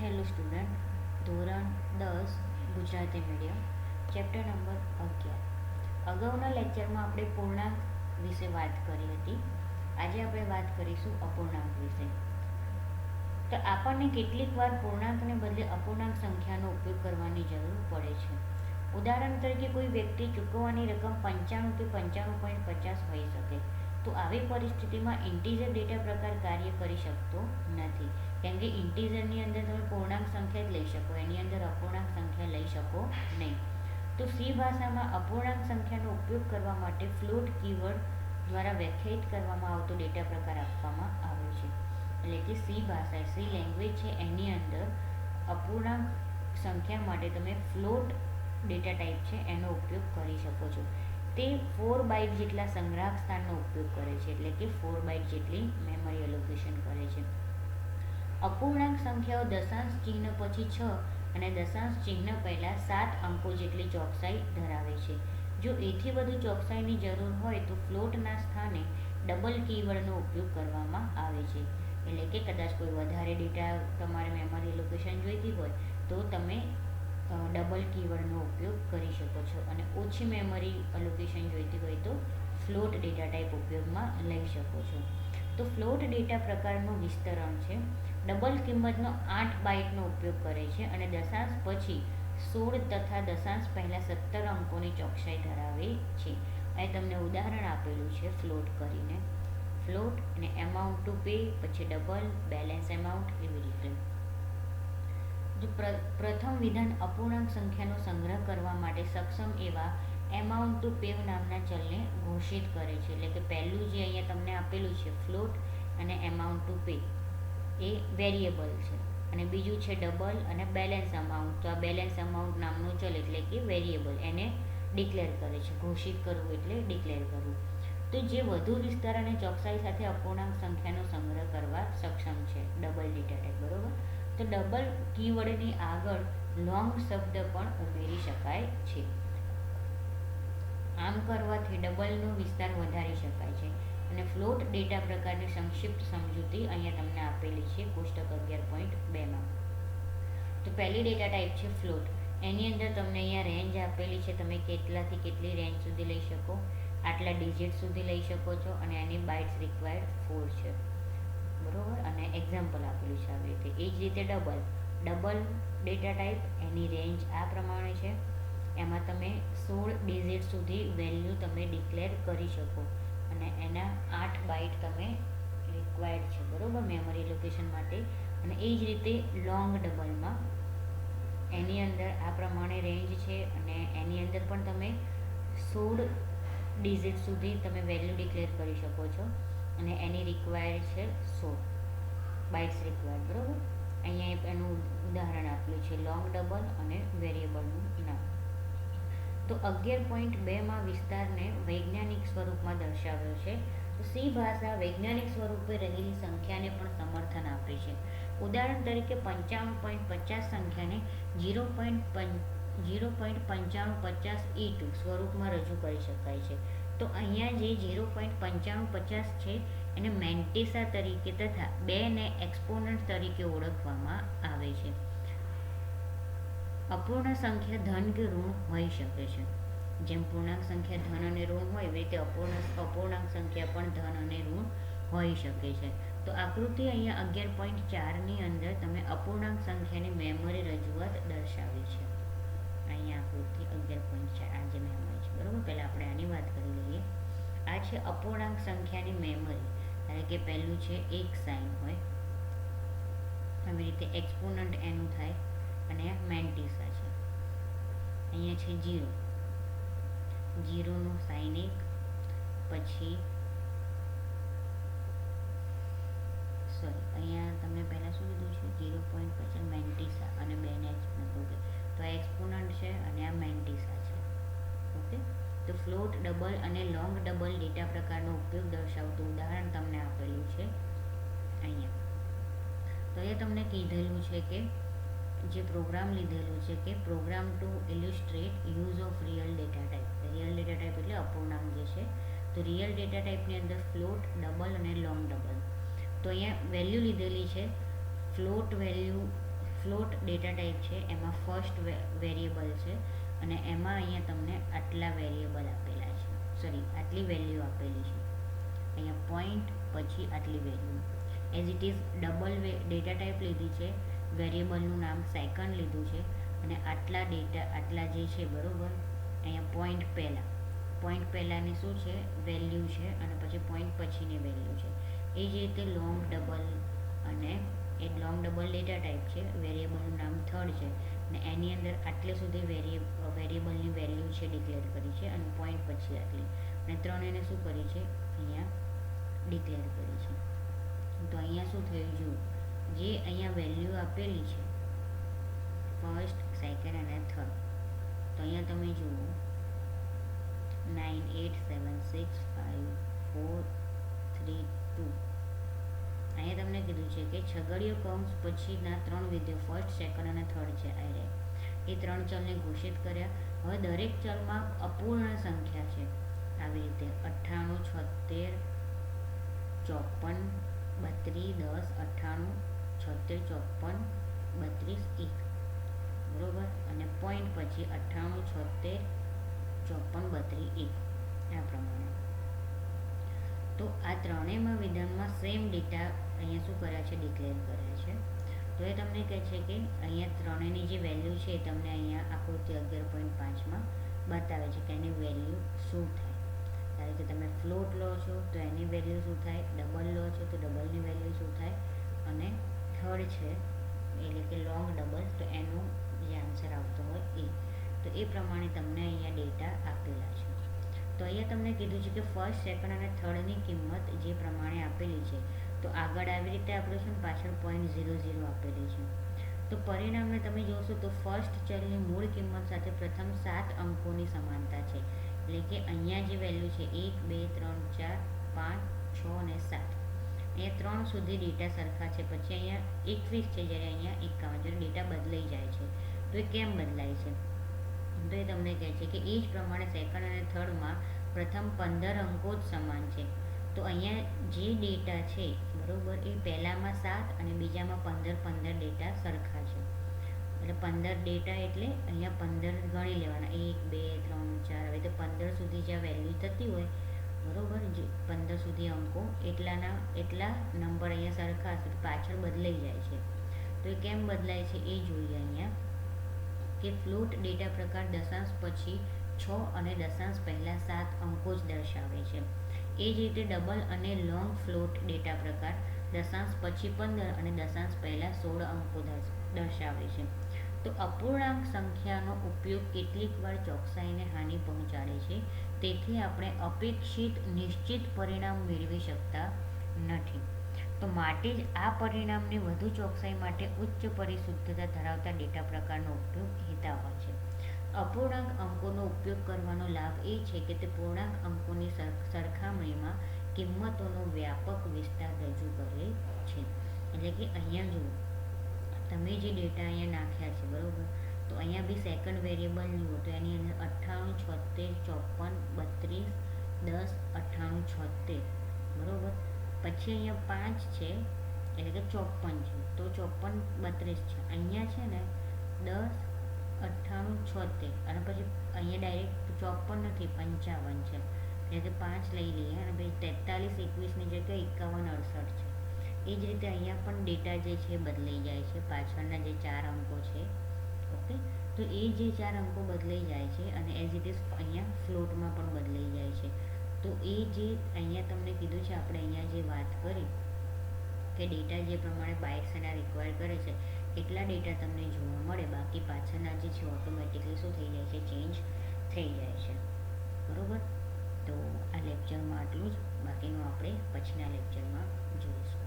Hello student, ધોરણ 10 Gujarati medium, chapter number 11. અગાઉના લેક્ચરમાં આપણે પૂર્ણાંક વિશે વાત કરી હતી. આજે આપણે વાત કરીશું અપૂર્ણાંક વિશે. તો આપણને કેટલીક વાર પૂર્ણાંકને બદલે અપૂર્ણાંક સંખ્યાનો ઉપયોગ કરવાની જરૂર પડે છે. ઉદાહરણ તરીકે કોઈ વ્યક્તિ ચૂકવવાની રકમ 95 કે 95.50 હોઈ શકે. તો આવી પરિસ્થિતિમાં ઇન્ટીજર ડેટા પ્રકાર કાર્ય કરી શકતો નથી, કેમ કે ઇન્ટીજરની અંદર તમે પૂર્ણાંક સંખ્યા જ લઈ શકો, એની અંદર અપૂર્ણાંક સંખ્યા લઈ શકો નહીં. તો સી ભાષામાં અપૂર્ણાંક સંખ્યાનો ઉપયોગ કરવા માટે ફ્લોટ કીવર્ડ દ્વારા વ્યાખ્યાયિત કરવામાં આવતો ડેટા પ્રકાર આપવામાં આવે છે. એટલે કે સી ભાષા, સી લેંગ્વેજ છે, એની અંદર અપૂર્ણાંક સંખ્યા માટે તમે ફ્લોટ ડેટા ટાઈપ છે એનો ઉપયોગ કરી શકો છો. તે 4 બાઇટ જેટલા સંગ્રાહક સ્થાનનો ઉપયોગ કરે છે, એટલે કે 4 બાઇટ જેટલી મેમરી એલોકેશન કરે છે. અપૂર્ણાંક સંખ્યાઓ દશાંશ ચિહ્ન પછી 6 અને દશાંશ ચિહ્ન પહેલાં 7 અંકો જેટલી ચોકસાઈ ધરાવે છે. જો એથી વધુ ચોકસાઈની જરૂર હોય તો ફ્લોટના સ્થાને ડબલ કીવર્ડનો ઉપયોગ કરવામાં આવે છે. એટલે કે કદાચ કોઈ વધારે ડેટા તમારે મેમરી લોકેશન જોઈતી હોય તો તમે ડબલ કીવર્ડનો ઉપયોગ કરી શકો છો, અને ઓછી મેમરી લોકેશન જોઈતી હોય તો ફ્લોટ ડેટા ટાઈપ ઉપયોગમાં લઈ શકો છો. તો ફ્લોટ ડેટા પ્રકારનું વિસ્તરણ છે. ડબલ કિંમતનો 8 બાઇટનો ઉપયોગ કરે છે અને દશાંશ પછી 16 તથા દશાંશ પહેલાં 17 અંકોની ચોકસાઈ ધરાવે છે. અહીં તમને ઉદાહરણ આપેલું છે ફ્લોટ કરીને. ફ્લોટ અને એમાઉન્ટ ટુ પે, પછી ડબલ, બેલેન્સ એમાઉન્ટ, એવી રીતે. જો પ્રથમ વિધાન અપૂર્ણાંક સંખ્યાનો સંગ્રહ કરવા માટે સક્ષમ એવા એમાઉન્ટ ટુ પે નામના ચલને ઘોષિત કરે છે. એટલે કે પહેલું જે અહીંયા તમને આપેલું છે ફ્લોટ અને amount to pay, A variable છે, અને બીજું છે ડબલ અને બેલેન્સ અમાઉન્ટ. તો આ બેલેન્સ અમાઉન્ટ નામનું ચલ એટલે કે વેરિયેબલ, એને ડિક્લેર કરે છે. ઘોષિત કરવું એટલે ડિક્લેર કરવું. તો જે વધુ વિસ્તાર અને ચોકસાઈ સાથે અપૂર્ણાંક સંખ્યાનો સંગ્રહ કરવા સક્ષમ છે, ડબલ ડેટા ટાઈપ, બરોબર. તો ડબલ કીવર્ડની આગળ લોંગ શબ્દ પણ ઉમેરી શકાય છે. આમ કરવાથી ડબલનો વિસ્તાર વધારી શકાય છે. અને ફ્લોટ ડેટા પ્રકારની સંક્ષિપ્ત સમજૂતી અહીંયા તમને આપેલી છે કોષ્ટક 11.2માં. તો પહેલી ડેટા ટાઈપ છે ફ્લોટ. એની અંદર તમને અહીંયા રેન્જ આપેલી છે, તમે કેટલાથી કેટલી રેન્જ સુધી લઈ શકો, આટલા ડિજિટ સુધી લઈ શકો છો, અને એની બાઇટ્સ રિક્વાયર્ડ 4 છે, બરોબર. અને એક્ઝામ્પલ આપેલું છે આવી રીતે. એ જ રીતે ડબલ ડેટા ટાઈપ, એની રેન્જ આ પ્રમાણે છે. એમાં તમે 16 ડિજિટ સુધી વેલ્યુ તમે ડિક્લેર કરી શકો, અને એના 8 બાઇટ તમે રિક્વાયર્ડ છે, બરોબર, મેમરી લોકેશન માટે. અને એ જ રીતે લોંગ ડબલમાં એની અંદર આ પ્રમાણે રેન્જ છે, અને એની અંદર પણ તમે 16 ડિજિટ સુધી તમે વેલ્યુ ડિક્લેર કરી શકો છો, અને એની રિક્વાયર્ડ છે 16 બાઇટ્સ રિક્વાયર્ડ, બરોબર. અહીંયા એનું ઉદાહરણ આપેલું છે લોંગ ડબલ અને વેરિયેબલનું નામ. તો 11.2માં વિસ્તારને વૈજ્ઞાનિક સ્વરૂપમાં દર્શાવ્યો છે. તો સી ભાષા વૈજ્ઞાનિક સ્વરૂપે રહેલી સંખ્યાને પણ સમર્થન આપે છે. ઉદાહરણ તરીકે 95.50 સંખ્યાને 0.9550 સ્વરૂપમાં રજૂ કરી શકાય છે. તો અહીંયા જે 0.9550 છે એને મેન્ટિસા તરીકે તથા 2 ને એક્સપોનન્ટ તરીકે ઓળખવામાં આવે છે. અપૂર્ણ સંખ્યા ધન કે ઋણ હોઈ શકે છે. જેમ પૂર્ણાંક સંખ્યા ધન અને ઋણ હોય, એવી રીતે અપૂર્ણાંક સંખ્યા પણ ધન અને ઋણ હોઈ શકે છે. તો આકૃતિ અહીંયા 11.4ની અંદર તમે અપૂર્ણાંક સંખ્યાની મેમરી રજૂઆત દર્શાવી છે. અહીંયા આકૃતિ 11.4 આ જે મેમરી છે, બરોબર. પહેલાં આપણે આની વાત કરી લઈએ. આ છે અપૂર્ણાંક સંખ્યાની મેમરી. એટલે કે પહેલું છે એક સાઇન હોય, આવી રીતે એક્સપોનન્ટ એનું થાય, અને આ મેન્ટિસા છે. અહીંયા છે 0, 0નો સાઇન 1, પછી અહીંયા તમને પહેલાં શું લીધું છે 0.50 મેન્ટિસા અને 2ને એક્સપોનન્ટ. ઓકે, તો આ એક્સપોનન્ટ છે અને આ મેન્ટિસા છે. ઓકે. તો ફ્લોટ, ડબલ અને લોંગ ડબલ ડેટા પ્રકારનો ઉપયોગ દર્શાવતું ઉદાહરણ તમને આપેલું છે અહીંયા. તો એ તમને કીધેલું છે કે જે પ્રોગ્રામ લીધેલું છે કે program to illustrate use of real data type. Real data type એટલે અપૂર્ણાંક જે છે. તો રિયલ ડેટા ટાઈપની અંદર ફ્લોટ, ડબલ અને લોંગ ડબલ. તો અહીંયા વેલ્યુ લીધેલી છે. Float value float data type છે, એમાં ફર્સ્ટ વેરિયેબલ છે અને એમાં અહીંયા તમને આટલા વેરિયેબલ આપેલા છે, સોરી આટલી વેલ્યુ આપેલી છે. અહીંયા પોઈન્ટ પછી આટલી value as it is double data type લીધી છે, વેરિયેબલનું નામ સેકન્ડ લીધું છે અને આટલા ડેટા આટલા જે છે બરાબર. અહીંયા પોઈન્ટ પહેલાંની શું છે વેલ્યુ છે અને પછી પોઈન્ટ પછીની વેલ્યુ છે. એ જ રીતે લોંગ ડબલ અને એ લોંગ ડબલ ડેટા ટાઈપ છે, વેરિયેબલનું નામ થર્ડ છે અને એની અંદર આટલે સુધી વેરિયેબલની વેલ્યુ છે ડિક્લેર કરી છે અને પોઈન્ટ પછી આટલી અને ત્રણ એને શું કરી છે અહીંયા ડિક્લેર કરી છે. તો અહીંયા શું થયું જુઓ, જે અહીંયા વેલ્યુ આપેલી છે ફર્સ્ટ, સેકન્ડ અને થર્ડ, તો અહીંયા તમે જુઓ 9 8 7 6 5 4 3 2. અહીંયા તમને કીધું છે કે છગડીયો કૌંસ પછીના ત્રણ વિધેયો ફર્સ્ટ, સેકન્ડ અને થર્ડ છે એ ત્રણ ચલને ઘોષિત કર્યા. હવે દરેક ચલમાં અપૂર્ણ સંખ્યા છે, આવી રીતે 98 76 54 32 10 98 76 54 32 1 બરોબર. અને પોઈન્ટ પછી 98 76 54 32 1 આ પ્રમાણે. તો આ ત્રણેયમાં વિધાનમાં સેમ ડેટા અહીંયા શું કર્યા છે ડિક્લેર કર્યા છે. તો એ તમને કહે છે કે અહીંયા ત્રણેયની જે વેલ્યુ છે એ તમને અહીંયા આકૃતિ 11.5માં બતાવે છે કે એની વેલ્યુ શું થાય. ધારો કે તમે ફ્લોટ લો છો તો એની વેલ્યુ શું થાય, ડબલ લો છો તો ડબલની વેલ્યુ શું થાય અને થર્ડ છે એટલે કે લોંગ ડબલ તો એનો જે આન્સર આવતો હોય એ. તો એ પ્રમાણે તમને અહીંયા ડેટા આપેલા છે. તો અહીંયા તમને કીધું છે કે ફર્સ્ટ, સેકન્ડ અને થર્ડની કિંમત જે પ્રમાણે આપેલી છે, તો આગળ આવી રીતે આપણે છે ને પાછળ 0.00 આપેલી છે. તો પરિણામને તમે જોશો તો ફર્સ્ટ ચલની મૂળ કિંમત સાથે પ્રથમ 7 અંકોની સમાનતા છે. એટલે કે અહીંયા જે વેલ્યુ છે 1 2 3 4 5 6 અને 7, અહીંયા 3 સુધી ડેટા સરખા છે. પછી અહીંયા 21 છે જ્યારે અહીંયા 51, જ્યારે ડેટા બદલાઈ જાય છે. તો એ કેમ બદલાય છે, તો એ તમને કહે છે કે એ જ પ્રમાણે સેકન્ડ અને થર્ડમાં પ્રથમ 15 અંકો જ સમાન છે. તો અહીંયા જે ડેટા છે બરાબર એ પહેલામાં 7 અને બીજામાં 15 ડેટા સરખા છે. એટલે 15 ડેટા એટલે અહીંયા 15 ગણી લેવાના, 1 2 3 4 હવે તો 15 સુધી જ્યાં વેલ્યુ થતી હોય બરાબર, જે 15 સુધી અંકો એટલા નંબર અહીંયા સરખા હશે, પાછળ બદલાઈ જાય છે. તો એ કેમ બદલાય છે એ જોઈએ અહીંયા કે ફ્લોટ ડેટા પ્રકાર દશાંશ પછી 6 અને દશાંશ પહેલાં 7 અંકો જ દર્શાવે છે. એ જ રીતે ડબલ અને લોંગ ફ્લોટ ડેટા પ્રકાર દશાંશ પછી 15 અને દશાંશ પહેલાં 16 અંકો દર્શાવે છે. તો અપૂર્ણાંક સંખ્યાનો ઉપયોગ કેટલીક વાર ચોકસાઈને હાનિ પહોંચાડે છે, તેથી આપણે અપેક્ષિત નિશ્ચિત પરિણામ મેળવી શકતા નથી. તો માટે જ આ પરિણામને વધુ ચોકસાઈ માટે ઉચ્ચ પરિશુદ્ધતા ધરાવતા ડેટા પ્રકારનો ઉપયોગ હિતાવહ છે. અપૂર્ણાંક અંકોનો ઉપયોગ કરવાનો લાભ એ છે કે તે પૂર્ણાંક અંકોની સરખામણીમાં કિંમતોનો વ્યાપક વિસ્તાર રજૂ કરે છે. એટલે કે અહીંયા જુઓ, તમે જે ડેટા અહીંયા નાખ્યા છે બરાબર, તો અહીંયા બી સેકન્ડ વેરિયેબલ જુઓ તો એની અંદર 98 76 54 32 10 98 76 બરાબર. પછી અહીંયા 5 છે એટલે કે 54 છે, તો 54 32 છે. અહીંયા છે ને 10 98 76 અને પછી અહીંયા ડાયરેક્ટ 54 નથી 55 છે, એટલે કે 5 લઈ લઈએ અને પછી 43 21ની જગ્યાએ 51 68 છે. એ જ રીતે અહીંયા પણ ડેટા જે છે બદલાઈ જાય છે, પાછળના જે 4 અંકો છે. ઓકે, તો એ જે 4 અંકો બદલાઈ જાય છે અને એઝ ઇટ ઇઝ અહીંયા ફ્લોટમાં પણ બદલાઈ જાય છે. તો એ જે અહીંયા તમને કીધું છે, આપણે અહીંયા જે વાત કરી કે ડેટા જે પ્રમાણે બાઇટ્સ એના રિક્વાયર કરે છે એટલા ડેટા તમને જોવા મળે, બાકી પાછળના જે છે ઓટોમેટિકલી શું થઈ જાય છે, ચેન્જ થઈ જાય છે. બરાબર. તો આ લેક્ચરમાં આટલું જ, બાકીનું આપણે પછીના લેક્ચરમાં જોઈશું.